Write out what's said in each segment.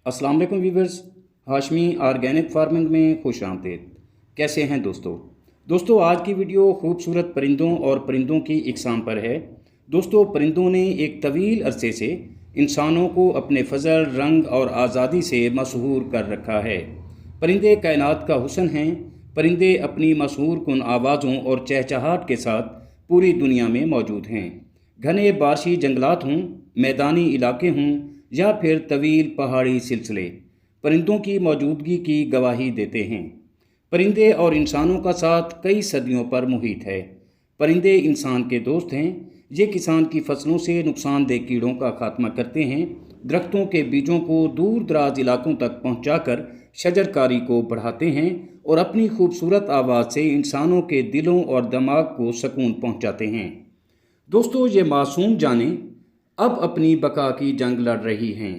अस्सलाम वालेकुम viewers. Hashmi organic farming में खुश आमदीद। कैसे हैं दोस्तों आज की वीडियो खूबसूरत परिंदों और परिंदों की इकसाम पर है। दोस्तों, परिंदों ने एक तवील अरसे से इंसानों को अपने फजल, रंग और आज़ादी से मशहूर कर रखा है। परिंदे कायनात का हुस्न हैं। परिंदे अपनी मशहूर कुन आवाज़ों और चहचहाट के साथ पूरी दुनिया में मौजूद हैं। घने बारिशी जंगलात हों, मैदानी इलाके हों या फिर तवील पहाड़ी सिलसिले, परिंदों की मौजूदगी की गवाही देते हैं। परिंदे और इंसानों का साथ कई सदियों पर मुहित है। परिंदे इंसान के दोस्त हैं। ये किसान की फसलों से नुकसानदेह कीड़ों का खात्मा करते हैं, दरख्तों के बीजों को दूर दराज इलाकों तक पहुंचाकर शजरकारी को बढ़ाते हैं और अपनी खूबसूरत आवाज़ से इंसानों के दिलों और दिमाग को सुकून पहुंचाते हैं। दोस्तों, ये मासूम जानें अब अपनी बका की जंग लड़ रही हैं।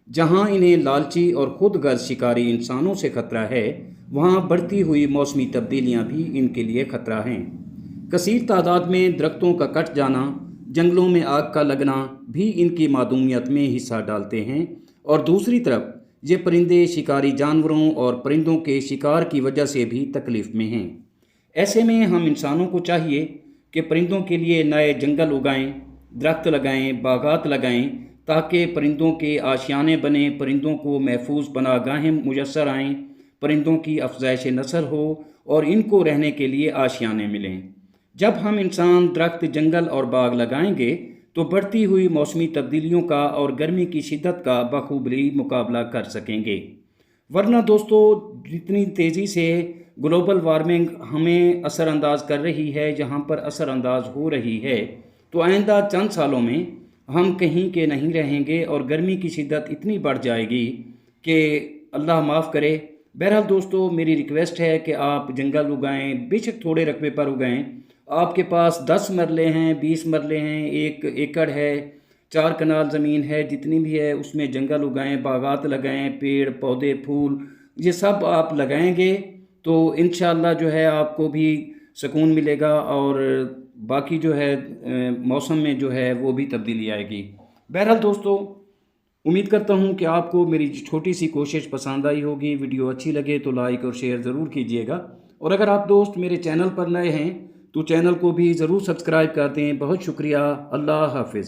जहां इन्हें लालची और खुदगर्ज शिकारी इंसानों से खतरा है, वहां बढ़ती हुई मौसमी तब्दीलियां भी इनके लिए खतरा हैं। कसीर तादाद में दरख्तों का कट जाना, जंगलों में आग का लगना भी इनकी मादूमियत में हिस्सा डालते हैं। और दूसरी तरफ ये परिंदे शिकारी जानवरों और परिंदों के शिकार की वजह से भी तकलीफ़ में हैं। ऐसे में हम इंसानों को चाहिए कि परिंदों के लिए नए जंगल उगाएं, दरख्त लगाएं, बागात लगाएं, ताकि परिंदों के आशियाने बने, परिंदों को महफूज पनाहगाहें मुयस्सर आएँ, परिंदों की अफजाइश नस्ल हो और इनको रहने के लिए आशियाने मिलें। जब हम इंसान दरख्त, जंगल और बाग लगाएंगे तो बढ़ती हुई मौसमी तब्दीलियों का और गर्मी की शिद्दत का बखूबी मुकाबला कर सकेंगे। वरना दोस्तों, जितनी तेज़ी से ग्लोबल वार्मिंग हमें असरअंदाज कर रही है, जहाँ पर असरअंदाज हो रही है, तो आइंदा चंद सालों में हम कहीं के नहीं रहेंगे और गर्मी की शिद्दत इतनी बढ़ जाएगी कि अल्लाह माफ़ करे। बहरहाल दोस्तों, मेरी रिक्वेस्ट है कि आप जंगल उगाएं, बेशक थोड़े रकबे पर उगाएं। आपके पास 10 मरले हैं, 20 मरले हैं, 1 एकड़ है, 4 कनाल ज़मीन है, जितनी भी है उसमें जंगल उगाएं, बागात लगाएं, पेड़ पौधे फूल ये सब आप लगाएंगे तो इंशाअल्लाह जो है आपको भी सुकून मिलेगा और बाकी जो है मौसम में जो है वो भी तब्दीली आएगी। बहरहाल दोस्तों, उम्मीद करता हूँ कि आपको मेरी छोटी सी कोशिश पसंद आई होगी। वीडियो अच्छी लगे तो लाइक और शेयर ज़रूर कीजिएगा। और अगर आप दोस्त मेरे चैनल पर नए हैं तो चैनल को भी ज़रूर सब्सक्राइब कर दें। बहुत शुक्रिया। अल्लाह हाफिज़।